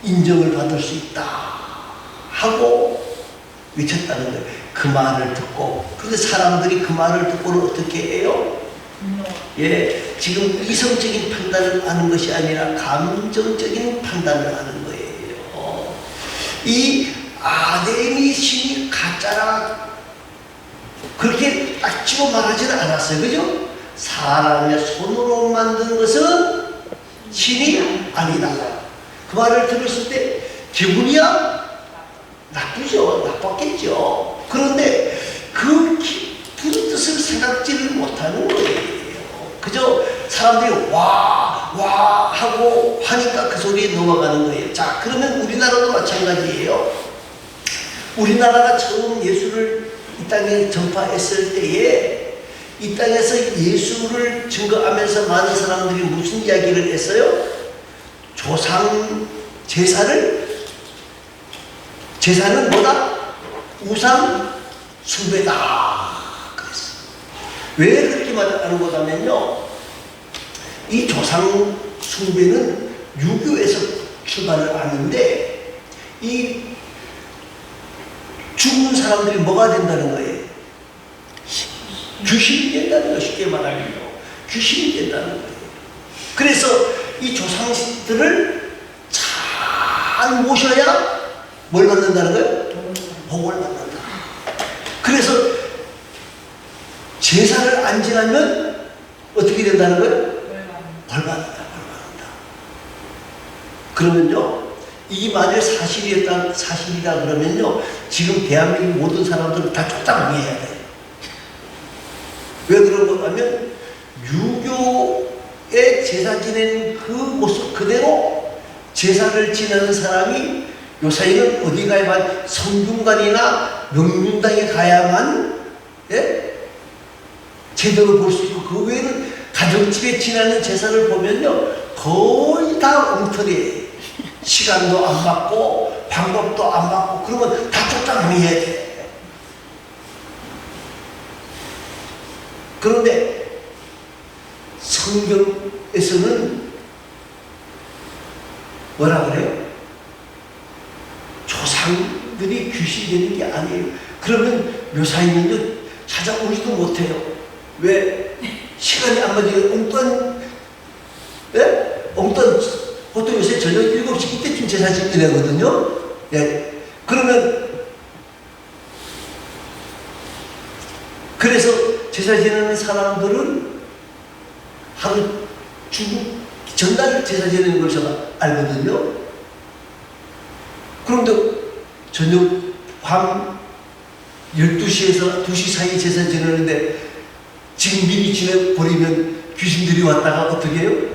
인정을 받을 수 있다 하고 외쳤다는 거예요. 그 말을 듣고. 그런데 사람들이 그 말을 듣고는 어떻게 해요? 예, 지금 이성적인 판단을 하는 것이 아니라 감정적인 판단을 하는 거예요. 이 아담이 신이 가짜라 그렇게 딱 집어 말하지는 않았어요. 그죠? 사람의 손으로 만든 것은 신이 아니다. 그 말을 들었을 때 기분이야? 나쁘죠. 나빴겠죠. 그런데 그 깊은 뜻을 생각지를 못하는 거예요. 그저 사람들이 와 하고 하니까 그 소리에 넘어가는 거예요. 자, 그러면 우리나라도 마찬가지예요. 우리나라가 처음 예수를 이 땅에 전파했을 때에 이 땅에서 예수를 증거하면서 많은 사람들이 무슨 이야기를 했어요? 조상 제사는 뭐다? 우상 숭배다. 그랬어. 왜 그렇게 말하는 거냐면요, 이 조상 숭배는 유교에서 출발을 하는데 이 죽은 사람들이 뭐가 된다는 거예요? 귀신이 된다는 거예요. 쉽게 말하면요, 귀신이 된다는 거예요. 그래서 이 조상들을 잘 모셔야 뭘 받는다는 거예요? 복을 받는다. 그래서 제사를 안 지나면 어떻게 된다는 거예요? 벌 받는다. 그러면요, 이게 만약 사실이다 그러면요, 지금 대한민국 모든 사람들은 다 쫓아가게 해야 돼요. 왜 그런 거냐면 유교의 제사 지내는 그 모습 그대로 제사를 지내는 사람이 요새는 어디 가야만 성균관이나 명륜당에 가야만 제대로 볼 수 있고, 그 외에는 가정집에 지내는 제사를 보면요 거의 다 엉터리예요. 시간도 안 맞고 방법도 안 맞고 그러면 다 쫓아내야 돼. 그런데 성경에서는 뭐라 그래요? 조상들이 귀신이 되는 게 아니에요. 그러면 묘사인은요 찾아오지도 못해요. 왜? 시간이 안 맞으니까 엉뚱 보통 요새 저녁 7시 이때쯤 제사 지내거든요. 예. 그러면 그래서 제사 지내는 사람들은 하루 전날 제사 지내는 걸 제가 알거든요. 그런데 저녁 밤 12시에서 2시 사이 제사 지내는데 지금 미리 지내버리면 귀신들이 왔다가 어떻게 해요?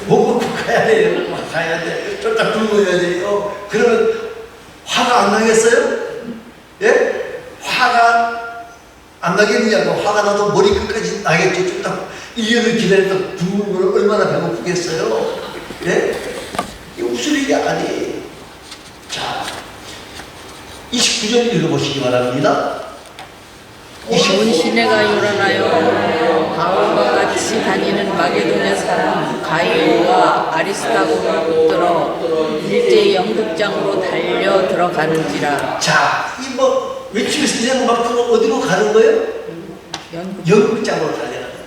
먹고 가야 돼요. 가야 돼. 쫄딱 굶어야 돼요. 그러면 화가 안 나겠어요? 예? 화가 안 나겠느냐고. 화가 나도 머리 끝까지 나겠죠. 쫄딱 1년을 기다렸다 굶으면 얼마나 배고프겠어요? 예? 이거 웃을 일이 아니에요. 자, 29절 읽어보시기 바랍니다. 온 시내가 일어나요. 바울과 같이 다니는 마게도냐 사람 가이오와 아리스타고를 붙들어 일제 연극장으로 달려 들어가는지라. 자, 이 뭐 외치면서 이제는 막 어디로 가는 거예요? 연극장으로 달려가는 거예요.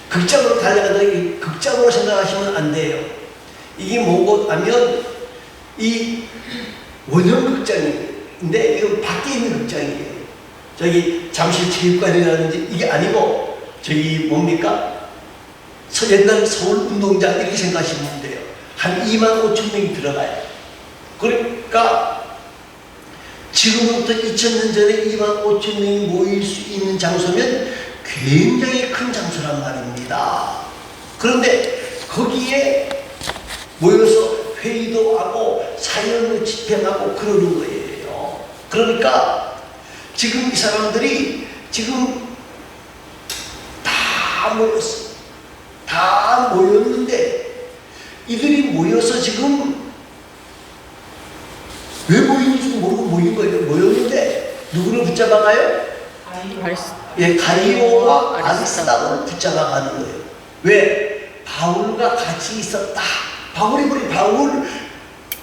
극장으로 달려가는 거, 극장으로 생각하시면 안 돼요. 이게 뭐고 하면 이 원형극장인데 이거 밖에 있는 극장이에요. 저기 잠실체육관이라든지 이게 아니고 저기 뭡니까? 옛날 서울운동장 이렇게 생각하시면 돼요. 한 25,000명이 들어가요. 그러니까 지금부터 2000년 전에 25,000명이 모일 수 있는 장소면 굉장히 큰 장소란 말입니다. 그런데 거기에 모여서 회의도 하고 사연을 집행하고 그러는 거예요. 그러니까 지금 이 사람들이 지금 다 모였어. 다 모였는데 이들이 모여서 지금 왜 모이는지도 모르고 모인 거예요. 모였는데 누구를 붙잡아가요? 예, 가이오와 아리스타고를 붙잡아가는 거예요. 왜? 바울과 같이 있었다 바울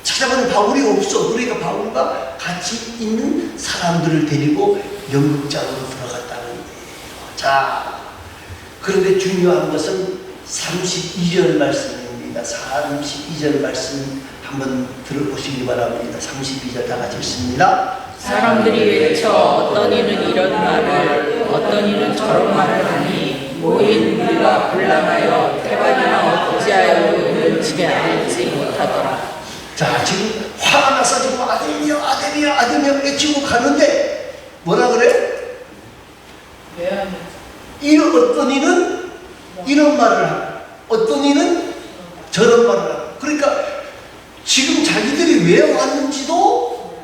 찾아보는 바울이 없어. 그러니까 바울과 같이 있는 사람들을 데리고 연극장으로 들어갔다는 거예요. 자, 그런데 중요한 것은 32절 말씀입니다. 32절 말씀 한번 들어보시기 바랍니다. 32절 다 같이 읽습니다. 사람들이 외쳐 어떤 이는 이런 말을 어떤 이는 저런 말을 하니 모인 우리가 곤란하여 태반이나 어찌하여 이런지게 알지 못하더라. 자, 지금 화가 나서 지금 아데미야 외치고 가는데 뭐라 그래? 이런 어떤 이는 이런 말을 하고 어떤 이는 저런 말을 하고, 그러니까 지금 자기들이 왜 왔는지도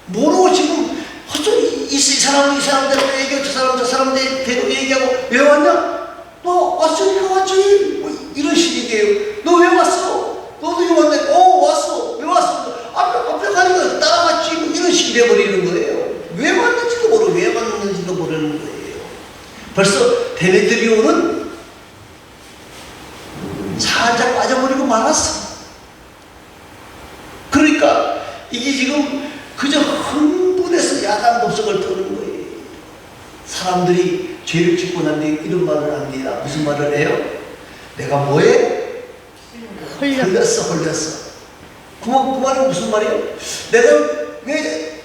모르고 지금 헛소리 이 사람들 얘기하고 저 사람들 얘기하고 왜 왔냐? 너 왔으니까 왔지. 뭐 이런 식이에요. 너 왜 왔어? 너도 왜 왔네? 왔어. 왜 왔어? 앞에 가니까 따라갔지. 뭐 이런 식이 돼버리는 거예요. 왜 왔는지도 모르고 왜 왔는지도 모르는 거예요. 벌써 데메드리오는 살짝 빠져버리고 말았어. 그러니까 이게 지금 그저 흥분해서 야단 법석을 터는 거예요. 사람들이 죄를 짓고 난 뒤에 이런 말을 합니다. 무슨 말을 해요? 내가 뭐해? 홀렸어. 그 말은 무슨 말이에요? 내가 왜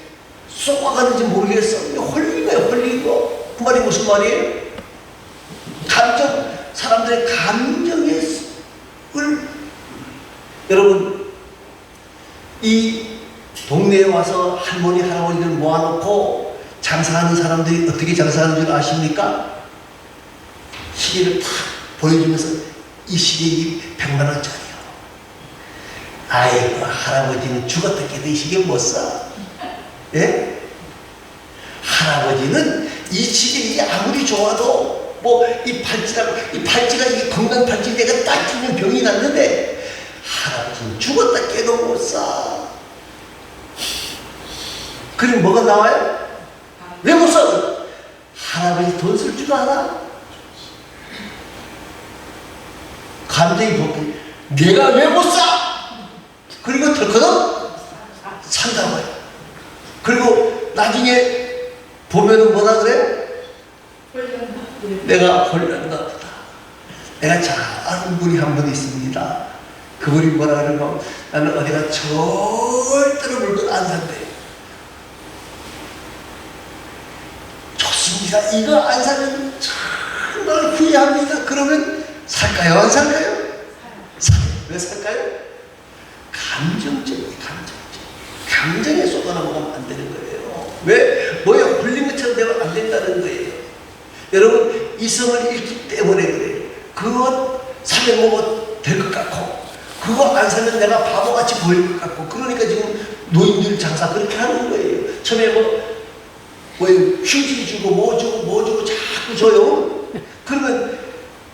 쏘아가는지 모르겠어. 홀린 거예요, 홀린 거. 그 말이 무슨 말이에요? 사람들의 감정의 여러분, 이 동네에 와서 할머니, 할아버지들 모아놓고 장사하는 사람들이 어떻게 장사하는 줄 아십니까? 시계를 탁 보여주면서 이 시계 100만 원짜리요. 아이고, 할아버지는 죽었다 깨도 이 시계 못 사. 예? 할아버지는 이 시계 이게 아무리 좋아도 이 팔찌가 이게 건강 팔찌 내가 딱 끼면 병이 났는데 할아버지는 죽었다 깨도 못 사. 그럼 뭐가 나와요? 왜 못 사? 할아버지 돈 쓸 줄 알아? 감정이 복귀. 내가 왜 못 사? 그리고 덜커덕 산다고 해요. 그리고 나중에 보면은 뭐라 그래? 내가 홀렸나 보다. 내가 잘 아는 분이 한 분 있습니다. 그분이 뭐라 그러면 나는 어디가 절대로 물건 안 산대. 좋습니다. 이거 안 사면 정말 후회합니다. 그러면 살까요? 안 살까요? 왜 살까요? 감정에 쏟아나가면 안 되는 거예요. 왜? 뭐야? 홀린 것처럼 되면 안 된다는 거예요. 여러분, 이성을 잃기 때문에 그래요. 그거 사면 먹어도 될 것 같고, 그거 안 사면 내가 바보같이 보일 것 같고, 그러니까 지금 노인들 장사 그렇게 하는 거예요. 처음에 휴지 주고 뭐 주고 자꾸 줘요. 그러면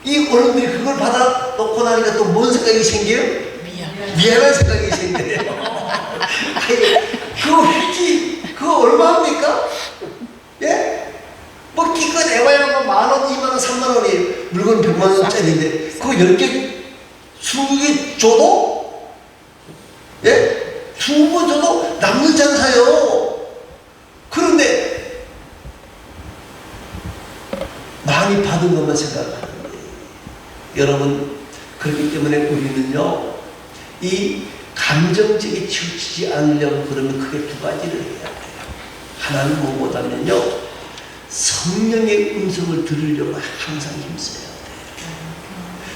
이 어른들이 그걸 받아 놓고 나니까 또 뭔 생각이 생겨요? 미안한 생각이 생겨요. 그 휴지 그거 얼마입니까? 예? 기껏 내봐야 10,000원, 20,000원, 30,000원이에요. 물건 100만원짜리인데 그거 10개, 20개 줘도, 예? 20번 줘도 남는 장사요. 그런데 많이 받은 것만 생각하는 거예요. 여러분, 그렇기 때문에 우리는요, 이 감정적에 치우치지 않으려고 그러면 크게 두 가지를 해야 돼요. 하나는 무엇보다는요, 성령의 음성을 들으려고 항상 힘써야 돼요.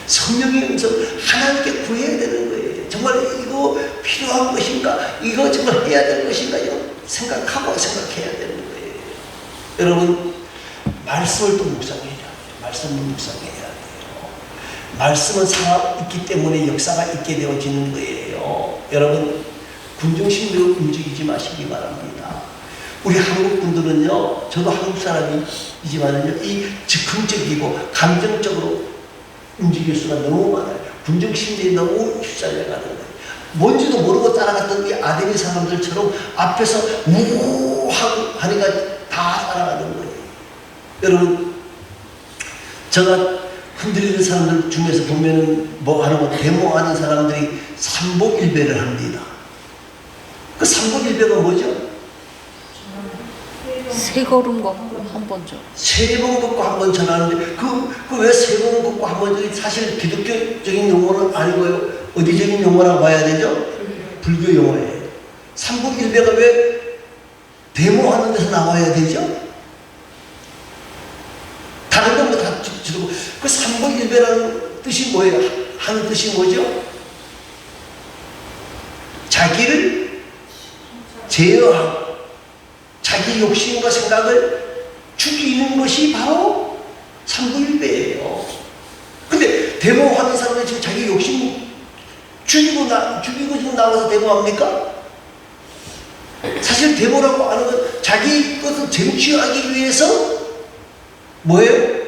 성령의 음성, 하나님께 구해야 되는 거예요. 정말 이거 필요한 것인가? 이거 정말 해야 될 것인가? 이거 생각해야 되는 거예요. 여러분, 말씀을 또 묵상해야 돼요. 말씀을 묵상해야 돼요. 말씀은 살아있기 때문에 역사가 있게 되어지는 거예요. 여러분, 군중심리로 움직이지 마시기 바랍니다. 우리 한국 분들은요, 저도 한국 사람이지만은요, 이 즉흥적이고 감정적으로 움직일 수가 너무 많아요. 군중심리에 너무 휩쓸려가는 거예요. 뭔지도 모르고 따라갔던 이 아데미 사람들처럼 앞에서 우하고 하니까 다 따라가는 거예요. 여러분, 제가 흔들리는 사람들 중에서 보면은 뭐 하는 거 데모하는 사람들이 삼복일배를 합니다. 그 삼복일배가 뭐죠? 세 걸음 걷고 한 번 전. 세 번 걷고 한 번 전하는데 그 왜 세 번 걷고 한 번 전이 사실 기독교적인 용어는 아니고요. 어디적인 용어라고 봐야 되죠? 불교 용어예요. 삼복일배가 왜 데모하는 데서 나와야 되죠? 다른 건 뭐 다 지르고 그 삼복일배라는 뜻이 뭐예요? 하는 뜻이 뭐죠? 자기를 제어하고 자기 욕심과 생각을 죽이는 것이 바로 삼복일배예요. 근데 데모하는 사람은 지금 자기 욕심 죽이고 지금 나와서 데모합니까? 사실 데모라고 하는 건 자기 것을 쟁취하기 위해서 뭐예요?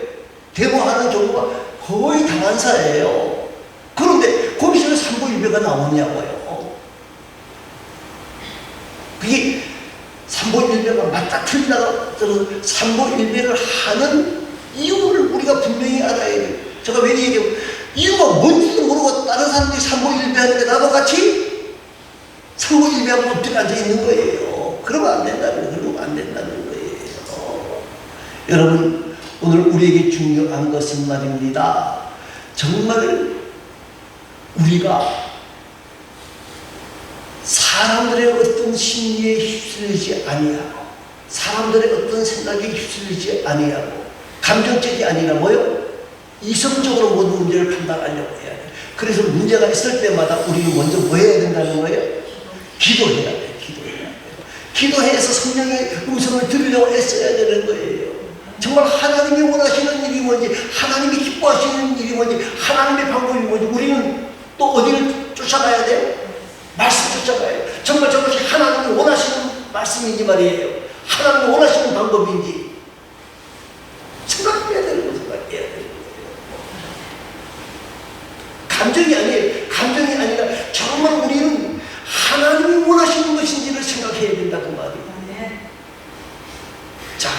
데모하는 경우가 거의 다반사예요. 그런데 거기서 왜 삼복일배가 나오냐고요. 그게 삼복일배가 맞다 틀리다가 삼복일배를 하는 이유를 우리가 분명히 알아야 돼요. 제가 왜 얘기해요? 이유가 뭔지도 모르고 다른 사람들이 삼복일배 하는데 나도 같이 삼복일배하고 엎드려 앉아 있는 거예요. 그러면 안 된다는 거예요. 그러면 안 된다는 거예요. 여러분, 오늘 우리에게 중요한 것은 말입니다. 정말 우리가 사람들의 어떤 심리에 휩쓸리지 아니하고 사람들의 어떤 생각에 휩쓸리지 아니하고 감정적이 아니라 뭐요? 이성적으로 모든 문제를 판단하려고 해야 돼. 그래서 문제가 있을 때마다 우리는 먼저 뭐 해야 된다는 거예요? 기도해야 돼. 기도해야 돼. 기도해서 성령의 음성을 들으려고 애써야 되는 거예요. 정말 하나님이 원하시는 일이 뭔지, 하나님이 기뻐하시는 일이 뭔지, 하나님의 방법이 뭔지 우리는 또 어디를 쫓아가야 돼요? 말씀 쫓아가요. 정말 저것이 하나님이 원하시는 말씀인지 말이에요. 하나님이 원하시는 방법인지 생각해야 되는 거 생각해야 되는 거예요. 감정이 아니에요. 감정이 아니라 정말 우리는 하나님이 원하시는 것인지를 생각해야 된다고 말이에요. 자,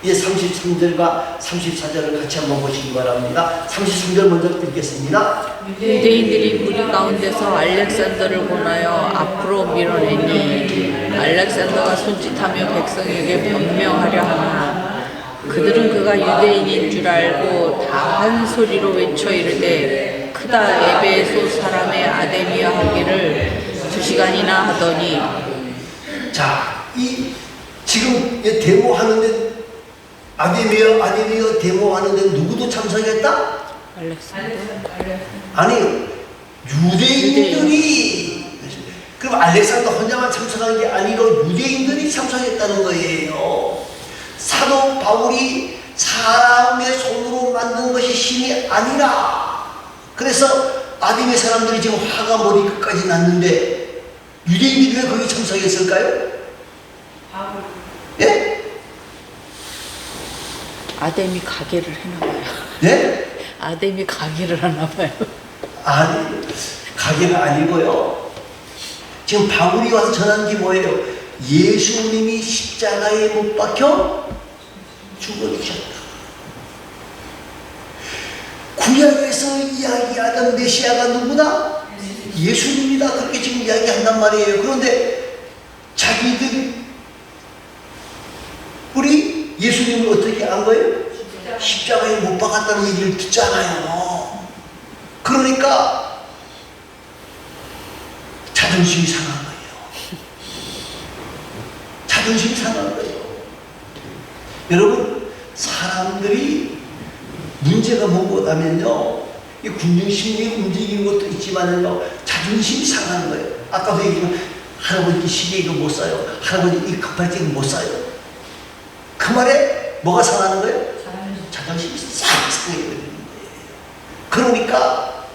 이제 33절과 34절을 같이 한번 보시기 바랍니다. 33절 먼저 읽겠습니다. 유대인들이 무리 가운데서 알렉산더를 권하여 앞으로 밀어내니 알렉산더가 손짓하며 백성에게 변명하려 하나 그들은 그가 유대인인 줄 알고 다 한 소리로 외쳐 이르되 크다 에베소 사람의 아데미아 하기를 2시간이나 하더니. 자, 이 지금 데모하는데 아데미어 데모하는데 누구도 참석했다? 알렉산더. 아니, 유대인들이. 그럼 알렉산더 혼자만 참석한 게 아니라 유대인들이 참석했다는 거예요. 사도 바울이 사람의 손으로 만든 것이 신이 아니라. 그래서 아데미아 사람들이 지금 화가 머리 끝까지 났는데 유대인들이 왜 거기 참석했을까요? 예? 아데미 가게를 해나봐요. 예? 아데미 가게를 하나봐요. 아니, 가게가 아니고요. 지금 바울이 와서 전한 게 뭐예요? 예수님이 십자가에 못 박혀 죽어주셨다. 구약에서 이야기하던 메시아가 누구다? 예수님이다. 그렇게 지금 이야기한단 말이에요. 그런데 자기들이 우리 예수님을 어떻게 한 거예요? 십자가에 못 박았다는 얘기를 듣잖아요. 그러니까 자존심이 상한 거예요. 자존심이 상한 거예요. 여러분, 사람들이 문제가 뭐냐면요, 이 군중심리 움직이는 것도 있지만요, 자존심이 상하는 거예요. 아까도 얘기했지만 할아버지 시계 이거 못 사요. 할아버지 이 급할 때 못 사요. 그 말에 뭐가 상하는 거예요? 자존심이 싹 상해 버리는 거예요. 그러니까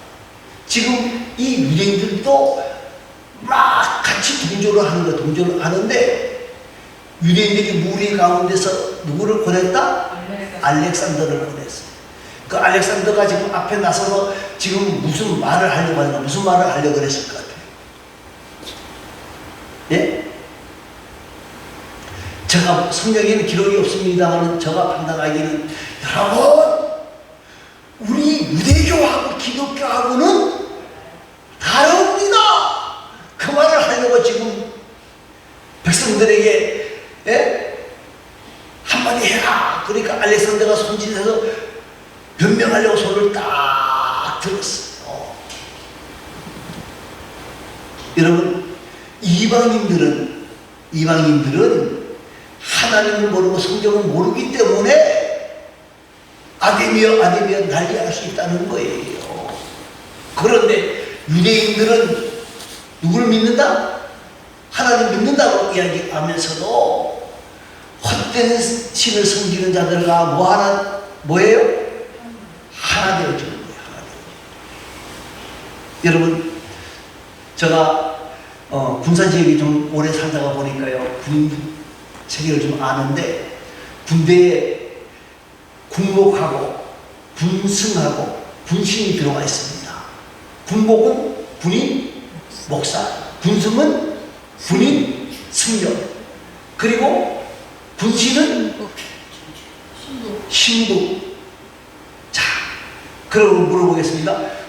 지금 이 유대인들도 막 같이 동조를 하는 거예요. 동조를 하는데 유대인들이 무리 가운데서 누구를 보냈다? 알렉산더를 보냈어요. 그 알렉산더가 지금 앞에 나서서 지금 무슨 말을 하려고 하는가, 무슨 말을 하려고 그랬을 것 같아요. 예? 제가 성경에는 기록이 없습니다만 제가 판단하기는, 여러분, 우리 기독교하고는 다릅니다. 그 말을 하려고 지금 백성들에게 한마디 해라. 그러니까 알렉산더가 손짓해서 변명하려고 손을 딱 들었어요. 여러분, 이방인들은 하나님을 모르고 성경을 모르기 때문에 아데미어 난리할 수 있다는 거예요. 그런데 유대인들은 누구를 믿는다? 하나님 믿는다고 이야기하면서도 헛된 신을 섬기는 자들과 뭐예요? 하나 되어주는 거예요. 하나 되어주는. 여러분, 제가 군사 지역에 좀 오래 살다가 보니까요, 군 세계를 좀 아는데, 군대에 군목하고 군승하고 군신이 들어가 있습니다. 군목은 군인 목사, 군승은 군인 승려, 그리고 군신은 신부. 자, 그럼 물어보겠습니다.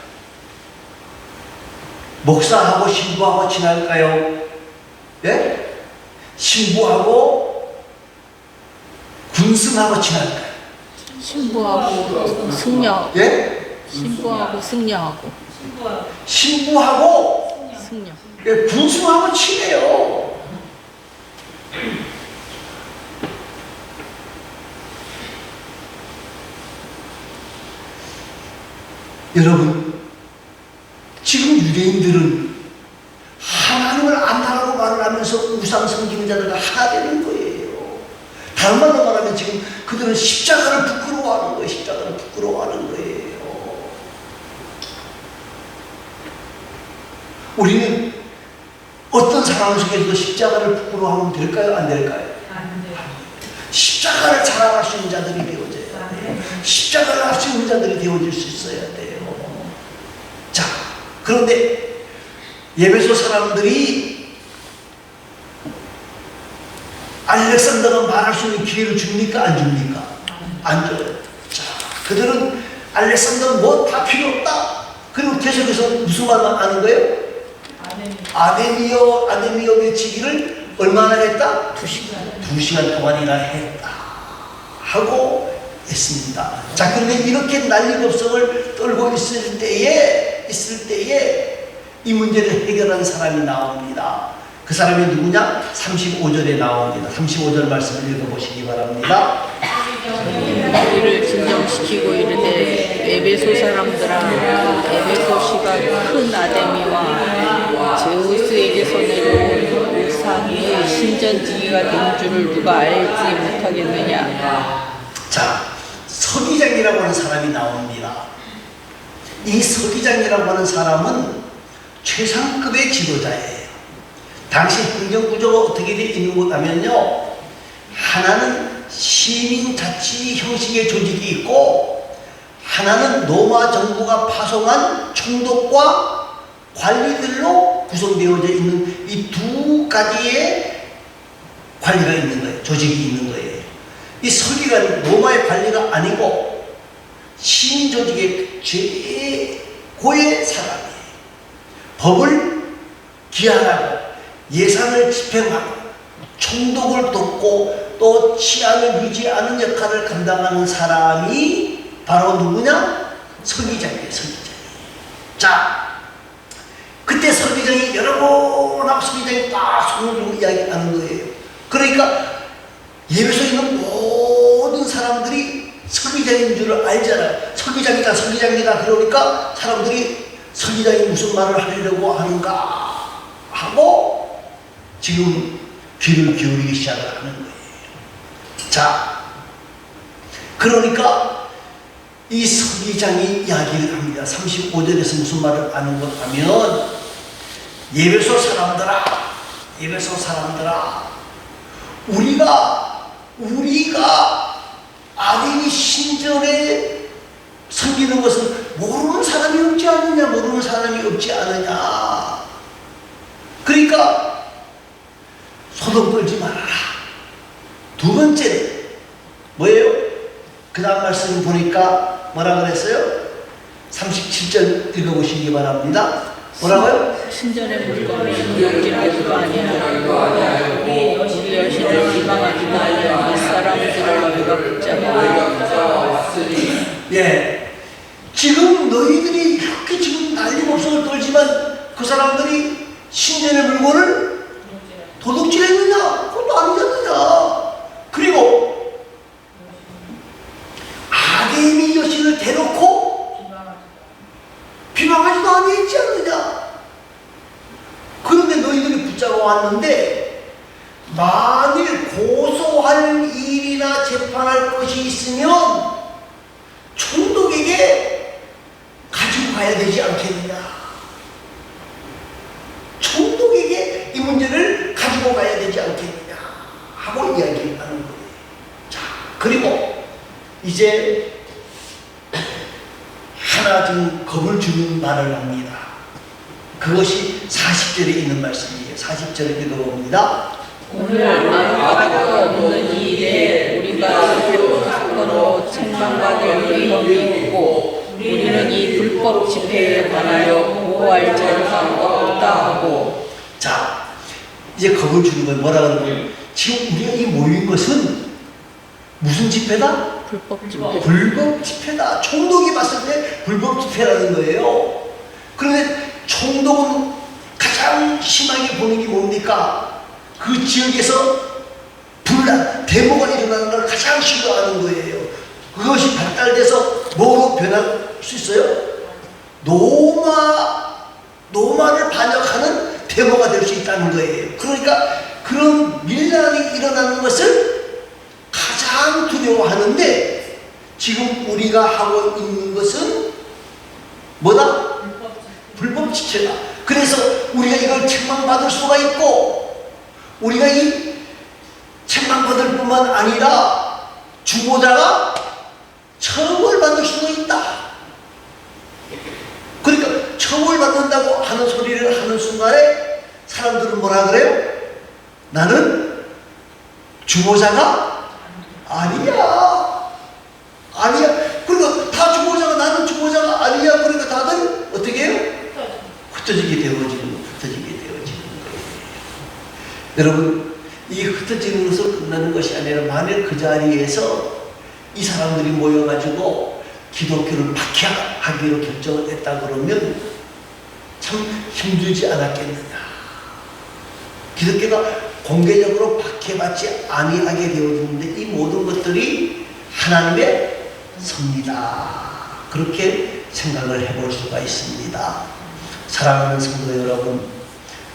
목사하고 신부하고 친할까요? 예? 신부하고 군승하고 친할까요? 신부하고 승려. 예? 신부하고 승려하고. 신부하고 승려. 예, 군승하고 친해요. 여러분, 지금 유대인들은 하나님을 안다라고 말을 하면서 우상 섬기는 자들과 하나 되는 거예요. 다른 말로 말하면 지금 그들은 십자가를 부끄러워하는 거예요. 십자가를 부끄러워하는 거예요. 우리는 어떤 상황 속에서도 십자가를 부끄러워하면 될까요? 안 될까요? 안 돼요. 십자가를 자랑할 수 있는 자들이 되어져야 돼요. 십자가를 할 수 있는 자들이 되어질 수 있어야 돼요. 자, 그런데 예배소 사람들이 알렉산더가 말할 수 있는 기회를 줍니까? 안 줍니까? 안 줘요. 자, 그들은 알렉산더는 뭐 다 필요 없다. 그리고 계속해서 무슨 말만 하는 거예요? 아데미어 외치기를 얼마나 했다? 2시간 동안이나 했다 하고 했습니다. 자, 그런데 이렇게 난리법석을 떨고 있을 때에 이 문제를 해결한 사람이 나옵니다. 그 사람이 누구냐? 35절에 나옵니다. 35절 말씀을 읽어보시기 바랍니다. 우리를 진정시키고 이르되 에베소 사람들아, 에베소시가 큰 아데미와 제우스에게서 내려온 우상의 신전지기가 된 줄을 누가 알지 못하겠느냐. 자, 서기장이라고 하는 사람이 나옵니다. 이 서기장이라고 하는 사람은 최상급의 지도자예요. 당시 행정구조가 어떻게 되어 있는 것 하면요, 하나는 시민자치 형식의 조직이 있고, 하나는 로마 정부가 파송한 총독과 관리들로 구성되어져 있는 이 두 가지의 관리가 있는 거예요. 조직이 있는 거예요. 이 서기관은 로마의 관리가 아니고 시민 조직의 최고의 사람이에요. 법을 기한하고 예산을 집행하고 총독을 돕고 또 치안을 유지하는 역할을 감당하는 사람이 바로 누구냐? 서기장이에요. 서기장. 자, 그때 서기장이 여러 번 하고 서기장이 딱 손을 들고 이야기하는 거예요. 그러니까 예배소에 있는 모든 사람들이 서기장인 줄을 알잖아요. 서기장이다 그러니까 사람들이 서기장이 무슨 말을 하려고 하는가 하고 지금 귀를 기울이기 시작을 하는 거예요. 자, 그러니까 이 서기장이 이야기를 합니다. 35절에서 무슨 말을 하는 것 하면, 예배소 사람들아, 우리가 아데미 신전에 섬기는 것은 모르는 사람이 없지 않느냐. 그러니까 소동 끌지 말아라. 두 번째는 뭐예요? 그 다음 말씀 보니까 뭐라 그랬어요? 37절 읽어보시기 바랍니다. 뭐라고요? 신전의 물건을 도둑질하지도 아니하고 우리 여신을 비방하지도 아니하고 사람들을 너희가 붙잡아 예, 지금 너희들이 이렇게 지금 난리법석을 떨지만 그 사람들이 신전의 물건을 도둑질했느냐? 그것도 아니잖느냐. 그리고 아데미 여신을 대놓고 비방하지도 아니했지 않느냐. 그런데 너희들이 붙잡아 왔는데 만일 고소할 일이나 재판할 것이 있으면 총독에게 가지고 가야 되지 않겠느냐. 총독에게 이 문제를 가지고 가야 되지 않겠느냐 하고 이야기하는 거예요. 자, 그리고 이제 하나 좀 겁을 주는 말을 합니다. 그것이 40절에 있는 말씀이에요. 40절을 읽어봅니다. 오늘 아무것도 없는 이 일에 우리가 해본 사건으로 책망받을 위험이 있고 우리는 이 불법 집회에 관하여 보호할 자료가 없다 하고. 자, 이제 겁을 주는 거예요. 뭐라 그러면 지금 우리가 이 모인 것은 무슨 집회다? 불법 집회. 불법 집회다. 총독이 봤을 때 불법 집회라는 거예요. 그런데 총독은 가장 심하게 보는 게 뭡니까? 그 지역에서 분란, 데모가 일어나는 걸 가장 싫어하는 거예요. 그것이 발달돼서 뭐로 변할 수 있어요? 노마를 반역하는 데모가 될 수 있다는 거예요. 그러니까 그런 밀란이 일어나는 것을 가장 두려워하는데 지금 우리가 하고 있는 것은 뭐다? 불법 집회다. 그래서 우리가 이걸 책망받을 수가 있고 우리가 이 책망받을 뿐만 아니라 주보자가 처벌받을 수도 있다. 그러니까 처벌받는다고 하는 소리를 하는 순간에 사람들은 뭐라 그래요? 나는 주보자가 아니야. 그러니까 다 주보자가 나는 주보자가 아니야. 그러니까 다들 어떻게 해요? 흩어지게 되어지는 거예요. 여러분, 이 흩어지는 것으로 끝나는 것이 아니라 만일 그 자리에서 이 사람들이 모여가지고 기독교를 박해하기로 결정을 했다 그러면 참 힘들지 않았겠느냐. 기독교가 공개적으로 박해받지 아니하게 되어졌는데 이 모든 것들이 하나님의 섭니다. 그렇게 생각을 해볼 수가 있습니다. 사랑하는 성도 여러분,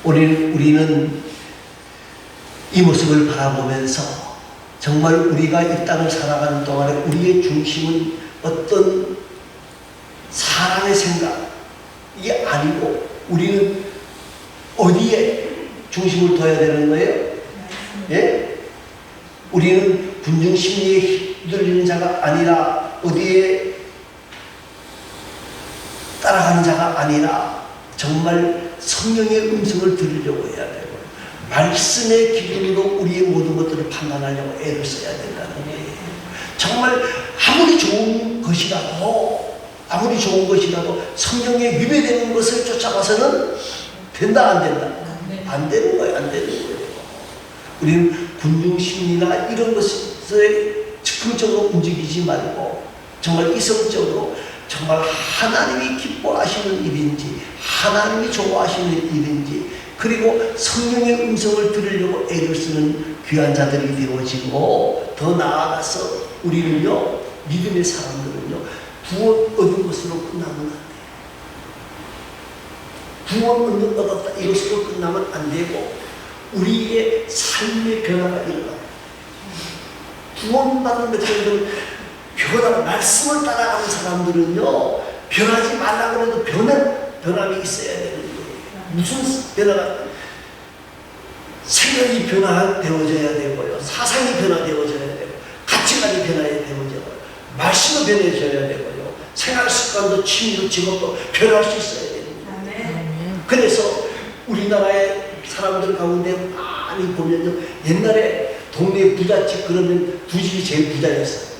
우리는 이 모습을 바라보면서 정말 우리가 이 땅을 살아가는 동안에 우리의 중심은 어떤 사람의 생각 이게 아니고 우리는 어디에 중심을 둬야 되는 거예요? 예? 우리는 군중 심리에 휘둘리는 자가 아니라 어디에 따라가는 자가 아니라 정말 성령의 음성을 들으려고 해야 되고 말씀의 기준으로 우리의 모든 것들을 판단하려고 애를 써야 된다는 거예요. 정말 아무리 좋은 것이라도 성령에 위배되는 것을 쫓아가서는 된다 안 된다? 안 되는 거예요. 우리는 군중심리나 이런 것에 즉흥적으로 움직이지 말고 정말 이성적으로 정말 하나님이 기뻐하시는 일인지 하나님이 좋아하시는 일인지 그리고 성령의 음성을 들으려고 애를 쓰는 귀한 자들이 되어지고 더 나아가서 우리는요 믿음의 사람들은요 구원 얻은 것으로 끝나면 안 돼요. 구원 얻었다 이것으로 끝나면 안 되고 우리의 삶의 변화가 일어나요. 구원받은 백성들은 변화, 말씀을 따라가는 사람들은요 변하지 말라고 해도 변함이 있어야 되는 거예요. 무슨 변화가? 생각이 변화되어져야 되고요, 사상이 변화되어져야 되고, 가치관이 변화되어져요, 말씀도 변해져야 되고요, 생활 습관도 취미도 직업도 변할 수 있어야 됩니다. 그래서 우리나라의 사람들 가운데 많이 보면요, 옛날에 동네 부잣집 그러면 두 집이 제일 부자였어요.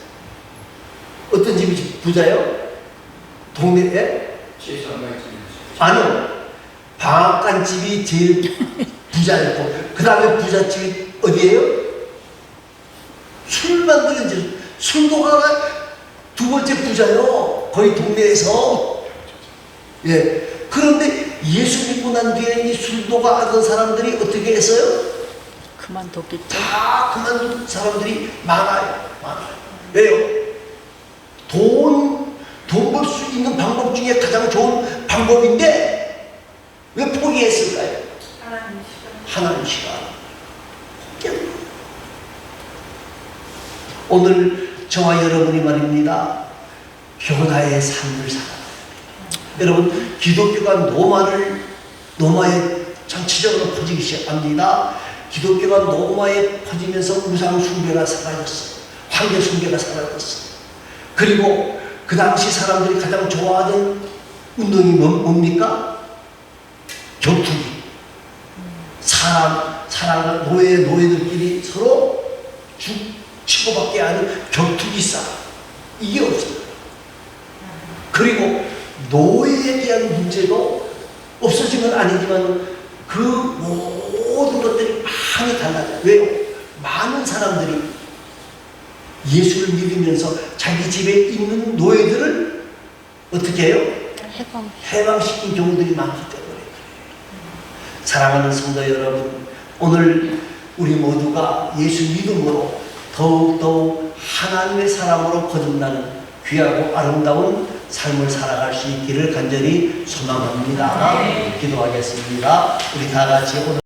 어떤 집이 부자요? 동네에? 아니요. 방앗간집이 제일 부자였고 그 다음에 부잣집이 어디예요? 술 만드는 집. 술도가가 두 번째 부자요. 거의 동네에서. 예. 그런데 예수 믿고 난 뒤에 이 술도가 하던 사람들이 어떻게 했어요? 그만뒀겠죠. 다 그만둔 사람들이 많아요. 왜요? 돈 벌 수 있는 방법 중에 가장 좋은 방법인데 왜 포기했을까요? 하나님 시간. 오늘 저와 여러분이 말입니다. 변화의 삶을 살아야 됩니다. 여러분, 기독교가 노마에 전체적으로 퍼지기 시작합니다. 기독교가 노마에 퍼지면서 우상 숭배가 사라졌어요. 황제 숭배가 사라졌어요. 그리고 그 당시 사람들이 가장 좋아하던 운동이 뭡니까? 격투기. 사람, 노예들끼리 서로 치고받게 하는 격투기 싸움. 이게 없어요. 그리고 노예에 대한 문제도 없어진 건 아니지만 그 모든 것들이 많이 달라져요. 왜요? 많은 사람들이 예수를 믿으면서 자기 집에 있는 노예들을 어떻게 해요? 해방시킨 경우들이 많기 때문에. 사랑하는 성도 여러분, 오늘 우리 모두가 예수 믿음으로 더욱더욱 하나님의 사람으로 거듭나는 귀하고 아름다운 삶을 살아갈 수 있기를 간절히 소망합니다. 기도하겠습니다. 우리 다 같이 오늘